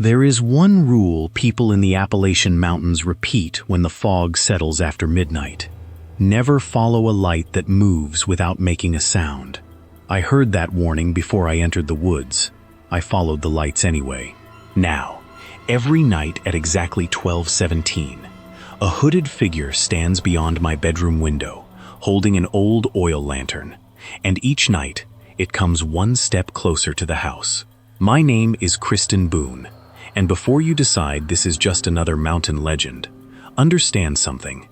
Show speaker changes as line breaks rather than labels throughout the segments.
There is one rule people in the Appalachian Mountains repeat when the fog settles after midnight. Never follow a light that moves without making a sound. I heard that warning before I entered the woods. I followed the lights anyway. Now, every night at exactly 12:17, a hooded figure stands beyond my bedroom window, holding an old oil lantern, and each night it comes one step closer to the house. My name is Kristen Boone, and before you decide this is just another mountain legend, understand something.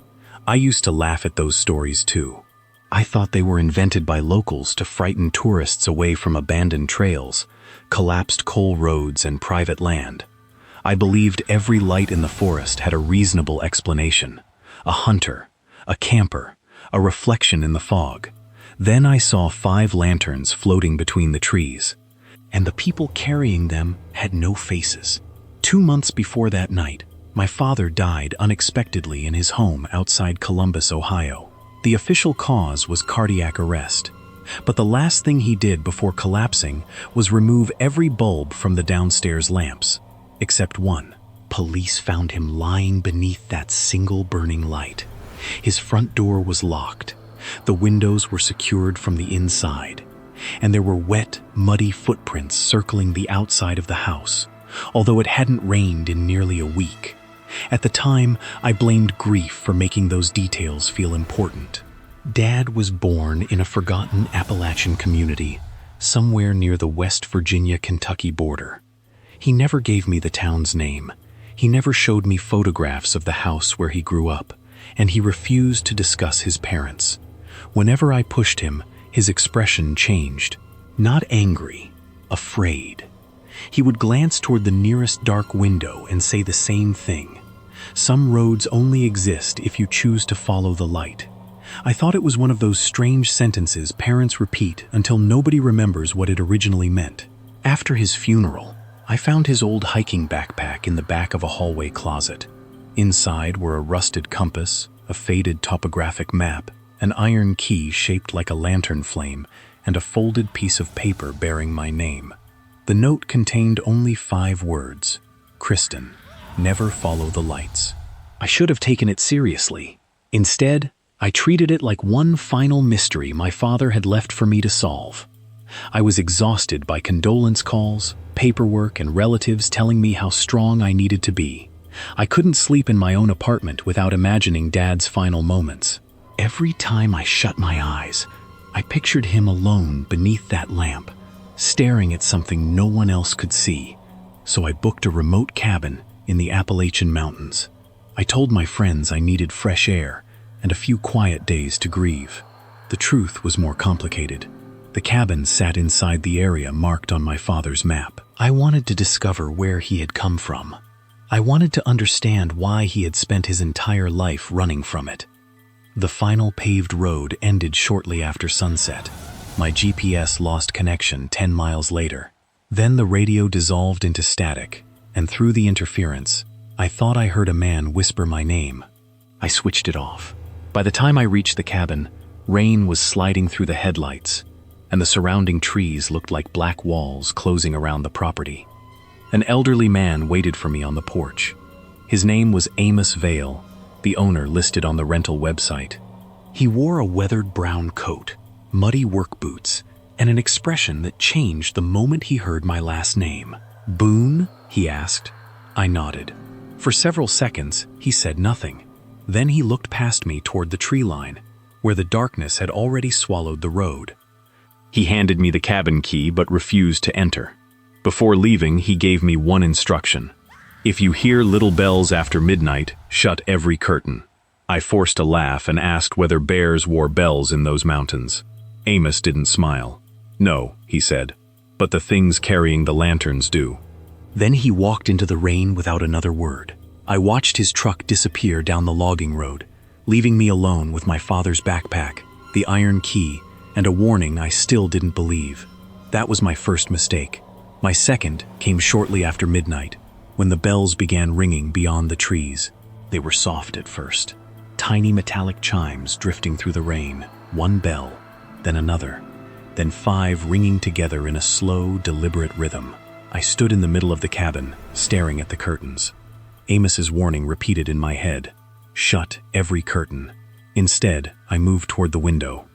I used to laugh at those stories too. I thought they were invented by locals to frighten tourists away from abandoned trails, collapsed coal roads, and private land. I believed every light in the forest had a reasonable explanation. A hunter, a camper, a reflection in the fog. Then I saw 5 lanterns floating between the trees, and the people carrying them had no faces. 2 months before that night, my father died unexpectedly in his home outside Columbus, Ohio. The official cause was cardiac arrest, but the last thing he did before collapsing was remove every bulb from the downstairs lamps, except one. Police found him lying beneath that single burning light. His front door was locked, the windows were secured from the inside, and there were wet, muddy footprints circling the outside of the house, although it hadn't rained in nearly a week. At the time, I blamed grief for making those details feel important. Dad was born in a forgotten Appalachian community, somewhere near the West Virginia-Kentucky border. He never gave me the town's name. He never showed me photographs of the house where he grew up, and he refused to discuss his parents. Whenever I pushed him, his expression changed. Not angry, afraid. He would glance toward the nearest dark window and say the same thing. Some roads only exist if you choose to follow the light. I thought it was one of those strange sentences parents repeat until nobody remembers what it originally meant. After his funeral, I found his old hiking backpack in the back of a hallway closet. Inside were a rusted compass, a faded topographic map, an iron key shaped like a lantern flame, and a folded piece of paper bearing my name. The note contained only 5 words: Kristen, never follow the lights. I should have taken it seriously. Instead, I treated it like one final mystery my father had left for me to solve. I was exhausted by condolence calls, paperwork, and relatives telling me how strong I needed to be. I couldn't sleep in my own apartment without imagining Dad's final moments. Every time I shut my eyes, I pictured him alone beneath that lamp, staring at something no one else could see. So I booked a remote cabin in the Appalachian Mountains. I told my friends I needed fresh air and a few quiet days to grieve. The truth was more complicated. The cabin sat inside the area marked on my father's map. I wanted to discover where he had come from. I wanted to understand why he had spent his entire life running from it. The final paved road ended shortly after sunset. My GPS lost connection 10 miles later. Then the radio dissolved into static, and through the interference, I thought I heard a man whisper my name. I switched it off. By the time I reached the cabin, rain was sliding through the headlights, and the surrounding trees looked like black walls closing around the property. An elderly man waited for me on the porch. His name was Amos Vale, the owner listed on the rental website. He wore a weathered brown coat, muddy work boots, and an expression that changed the moment he heard my last name. "Boone?" he asked. I nodded. For several seconds, he said nothing. Then he looked past me toward the tree line, where the darkness had already swallowed the road. He handed me the cabin key but refused to enter. Before leaving, he gave me one instruction. "If you hear little bells after midnight, shut every curtain." I forced a laugh and asked whether bears wore bells in those mountains. Amos didn't smile. "No," he said, "but the things carrying the lanterns do." Then he walked into the rain without another word. I watched his truck disappear down the logging road, leaving me alone with my father's backpack, the iron key, and a warning I still didn't believe. That was my first mistake. My second came shortly after midnight, when the bells began ringing beyond the trees. They were soft at first, tiny metallic chimes drifting through the rain, one bell, then another, then 5 ringing together in a slow, deliberate rhythm. I stood in the middle of the cabin, staring at the curtains. Amos's warning repeated in my head. Shut every curtain. Instead, I moved toward the window.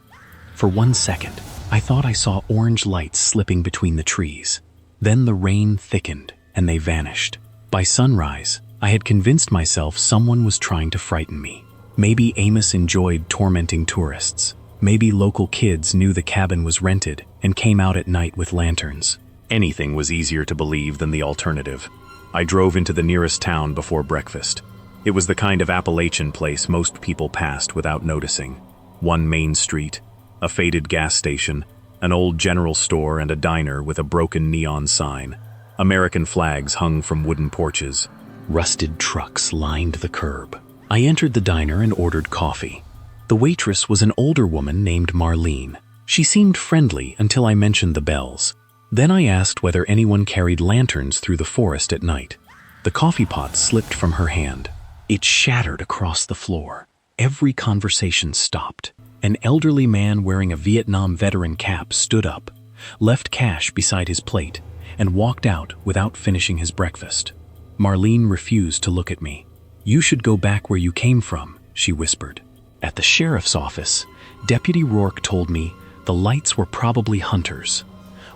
For 1 second, I thought I saw orange lights slipping between the trees. Then the rain thickened, and they vanished. By sunrise, I had convinced myself someone was trying to frighten me. Maybe Amos enjoyed tormenting tourists. Maybe local kids knew the cabin was rented and came out at night with lanterns. Anything was easier to believe than the alternative. I drove into the nearest town before breakfast. It was the kind of Appalachian place most people passed without noticing. One main street, a faded gas station, an old general store, and a diner with a broken neon sign. American flags hung from wooden porches. Rusted trucks lined the curb. I entered the diner and ordered coffee. The waitress was an older woman named Marlene. She seemed friendly until I mentioned the bells. Then I asked whether anyone carried lanterns through the forest at night. The coffee pot slipped from her hand. It shattered across the floor. Every conversation stopped. An elderly man wearing a Vietnam veteran cap stood up, left cash beside his plate, and walked out without finishing his breakfast. Marlene refused to look at me. "You should go back where you came from," she whispered. At the sheriff's office, Deputy Rourke told me the lights were probably hunters.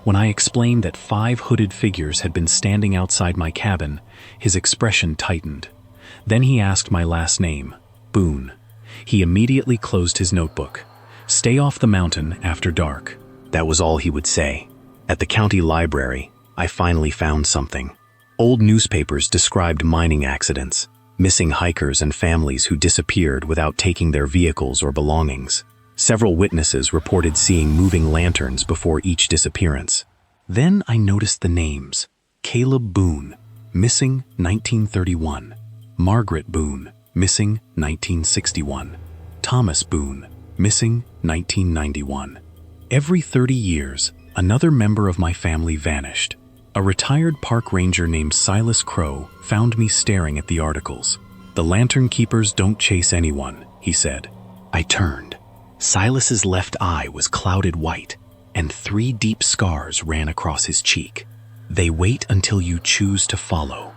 When I explained that 5 hooded figures had been standing outside my cabin, his expression tightened. Then he asked my last name, Boone. He immediately closed his notebook. "Stay off the mountain after dark." That was all he would say. At the county library, I finally found something. Old newspapers described mining accidents, missing hikers and families who disappeared without taking their vehicles or belongings. Several witnesses reported seeing moving lanterns before each disappearance. Then I noticed the names. Caleb Boone, missing 1931. Margaret Boone, missing 1961. Thomas Boone, missing 1991. Every 30 years, another member of my family vanished. A retired park ranger named Silas Crow found me staring at the articles. "The lantern keepers don't chase anyone," he said. I turned. Silas's left eye was clouded white, and 3 deep scars ran across his cheek. "They wait until you choose to follow.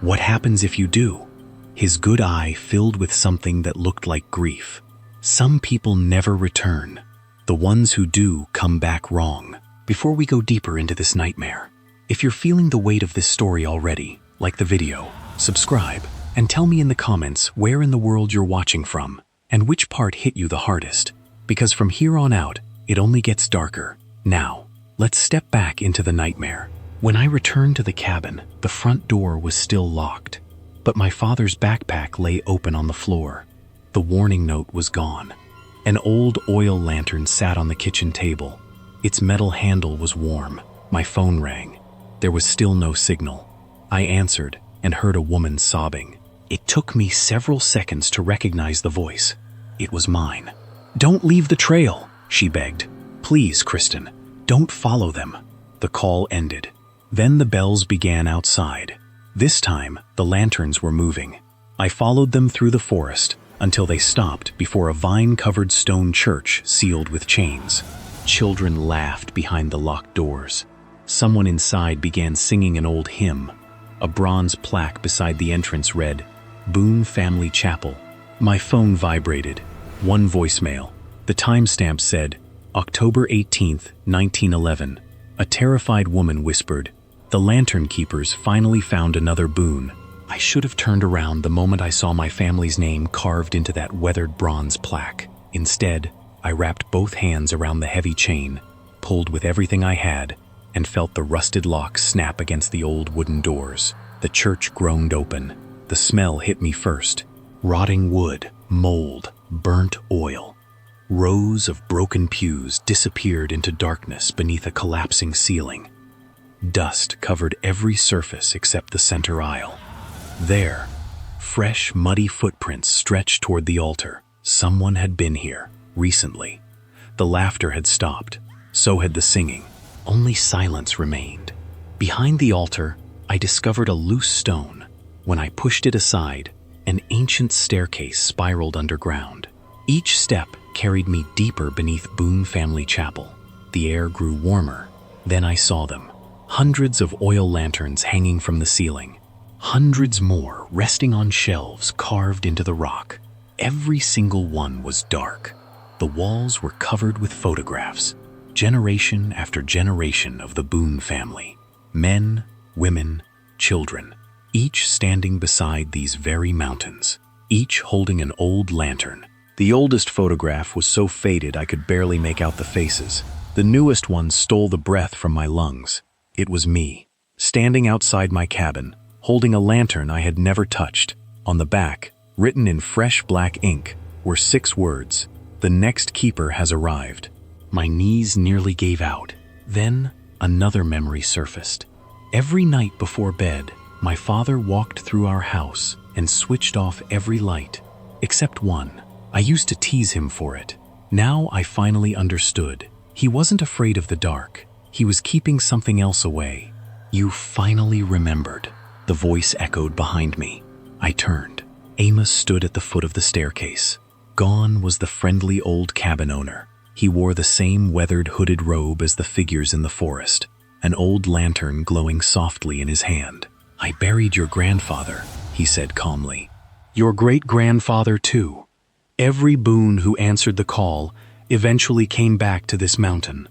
What happens if you do?" His good eye filled with something that looked like grief. "Some people never return. The ones who do come back wrong." Before we go deeper into this nightmare, if you're feeling the weight of this story already, like the video, subscribe, and tell me in the comments where in the world you're watching from, and which part hit you the hardest. Because from here on out, it only gets darker. Now, let's step back into the nightmare. When I returned to the cabin, the front door was still locked. But my father's backpack lay open on the floor. The warning note was gone. An old oil lantern sat on the kitchen table. Its metal handle was warm. My phone rang. There was still no signal. I answered and heard a woman sobbing. It took me several seconds to recognize the voice. It was mine. "Don't leave the trail," she begged. "Please, Kristen, don't follow them." The call ended. Then the bells began outside. This time, the lanterns were moving. I followed them through the forest until they stopped before a vine-covered stone church sealed with chains. Children laughed behind the locked doors. Someone inside began singing an old hymn. A bronze plaque beside the entrance read, "Boone Family Chapel." My phone vibrated. One voicemail. The timestamp said, October 18th, 1911. A terrified woman whispered, "The lantern keepers finally found another Boone." I should have turned around the moment I saw my family's name carved into that weathered bronze plaque. Instead, I wrapped both hands around the heavy chain, pulled with everything I had, and felt the rusted locks snap against the old wooden doors. The church groaned open. The smell hit me first. Rotting wood, mold, burnt oil. Rows of broken pews disappeared into darkness beneath a collapsing ceiling. Dust covered every surface except the center aisle. There, fresh, muddy footprints stretched toward the altar. Someone had been here, recently. The laughter had stopped. So had the singing. Only silence remained. Behind the altar, I discovered a loose stone. When I pushed it aside, an ancient staircase spiraled underground. Each step carried me deeper beneath Boone Family Chapel. The air grew warmer. Then I saw them. Hundreds of oil lanterns hanging from the ceiling. Hundreds more resting on shelves carved into the rock. Every single one was dark. The walls were covered with photographs, generation after generation of the Boone family. Men, women, children, each standing beside these very mountains, each holding an old lantern. The oldest photograph was so faded I could barely make out the faces. The newest one stole the breath from my lungs. It was me, standing outside my cabin, holding a lantern I had never touched. On the back, written in fresh black ink, were 6 words: "The next keeper has arrived." My knees nearly gave out. Then, another memory surfaced. Every night before bed, my father walked through our house and switched off every light, except one. I used to tease him for it. Now I finally understood. He wasn't afraid of the dark. He was keeping something else away. "You finally remembered," the voice echoed behind me. I turned. Amos stood at the foot of the staircase. Gone was the friendly old cabin owner. He wore the same weathered hooded robe as the figures in the forest, an old lantern glowing softly in his hand. "I buried your grandfather," he said calmly. "Your great-grandfather too. Every Boone who answered the call eventually came back to this mountain.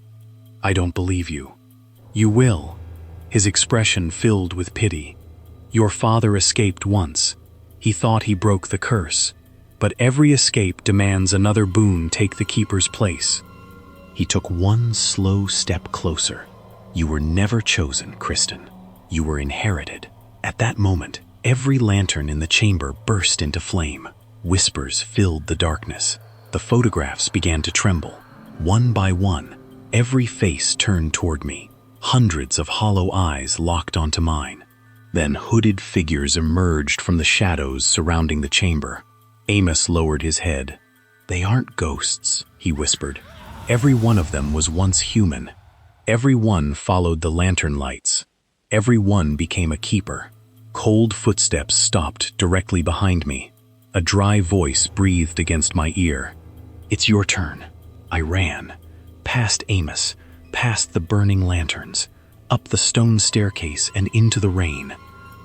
I don't believe you." "You will." His expression filled with pity. "Your father escaped once. He thought he broke the curse. But every escape demands another Boone take the keeper's place." He took one slow step closer. "You were never chosen, Kristen. You were inherited." At that moment, every lantern in the chamber burst into flame. Whispers filled the darkness. The photographs began to tremble. One by one, every face turned toward me. Hundreds of hollow eyes locked onto mine. Then hooded figures emerged from the shadows surrounding the chamber. Amos lowered his head. "They aren't ghosts," he whispered. "Every one of them was once human. Every one followed the lantern lights. Every one became a keeper." Cold footsteps stopped directly behind me. A dry voice breathed against my ear. "It's your turn." I ran, past Amos, past the burning lanterns, up the stone staircase and into the rain.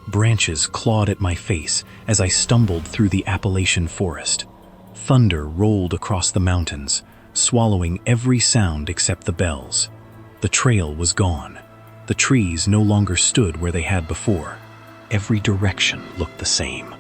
Branches clawed at my face as I stumbled through the Appalachian forest. Thunder rolled across the mountains, swallowing every sound except the bells. The trail was gone. The trees no longer stood where they had before. Every direction looked the same.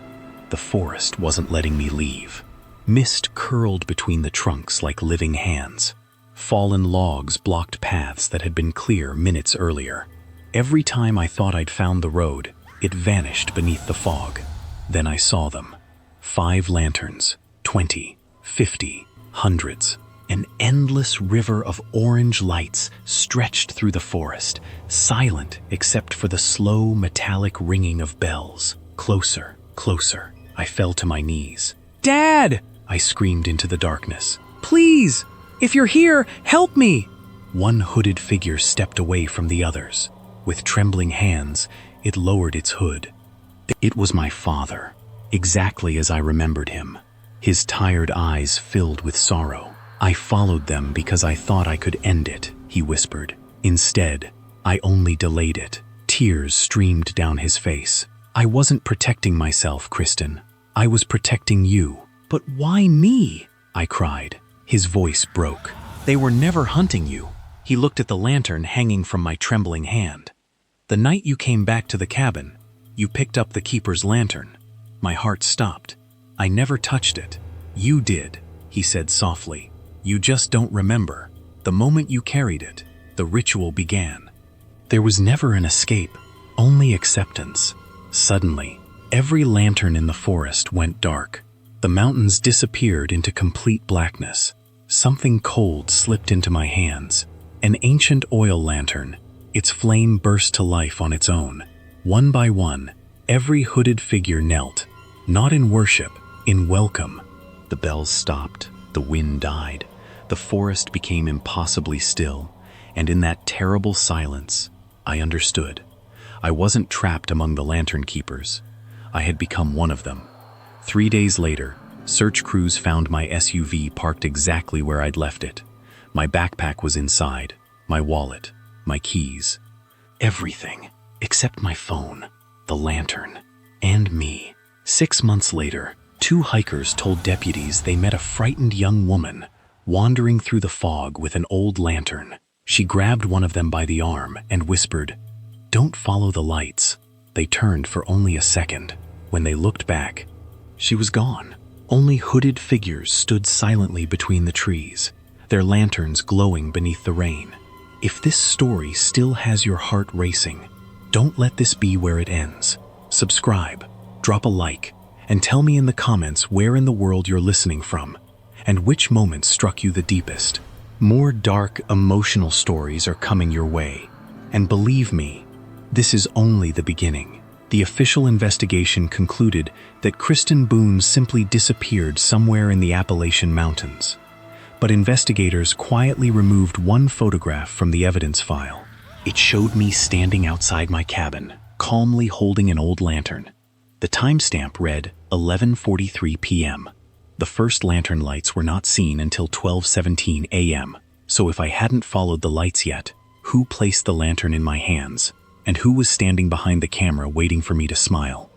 The forest wasn't letting me leave. Mist curled between the trunks like living hands. Fallen logs blocked paths that had been clear minutes earlier. Every time I thought I'd found the road, it vanished beneath the fog. Then I saw them. 5 lanterns, 20, 50, hundreds. An endless river of orange lights stretched through the forest, silent except for the slow metallic ringing of bells. Closer, closer. I fell to my knees. "Dad!" I screamed into the darkness. "Please! If you're here, help me!" One hooded figure stepped away from the others. With trembling hands, it lowered its hood. It was my father, exactly as I remembered him. His tired eyes filled with sorrow. "I followed them because I thought I could end it," he whispered. "Instead, I only delayed it." Tears streamed down his face. "I wasn't protecting myself, Kristen. I was protecting you." "But why me?" I cried. His voice broke. "They were never hunting you." He looked at the lantern hanging from my trembling hand. "The night you came back to the cabin, you picked up the keeper's lantern." My heart stopped. "I never touched it. You did," he said softly. "You just don't remember. The moment you carried it, the ritual began." There was never an escape, only acceptance. Suddenly, every lantern in the forest went dark. The mountains disappeared into complete blackness. Something cold slipped into my hands. An ancient oil lantern. Its flame burst to life on its own. One by one, every hooded figure knelt, not in worship, in welcome. The bells stopped. The wind died. The forest became impossibly still. And in that terrible silence, I understood. I wasn't trapped among the lantern keepers. I had become one of them. 3 days later, search crews found my SUV parked exactly where I'd left it. My backpack was inside, my wallet, my keys. Everything, except my phone, the lantern, and me. 6 months later, 2 hikers told deputies they met a frightened young woman wandering through the fog with an old lantern. She grabbed one of them by the arm and whispered, "Don't follow the lights." They turned for only a second. When they looked back, she was gone. Only hooded figures stood silently between the trees, their lanterns glowing beneath the rain. If this story still has your heart racing, don't let this be where it ends. Subscribe, drop a like, and tell me in the comments where in the world you're listening from, and which moments struck you the deepest. More dark, emotional stories are coming your way. And believe me, this is only the beginning. The official investigation concluded that Kristen Boone simply disappeared somewhere in the Appalachian Mountains. But investigators quietly removed one photograph from the evidence file. It showed me standing outside my cabin, calmly holding an old lantern. The timestamp read 11:43 p.m. The first lantern lights were not seen until 12:17 a.m. So if I hadn't followed the lights yet, who placed the lantern in my hands? And who was standing behind the camera waiting for me to smile?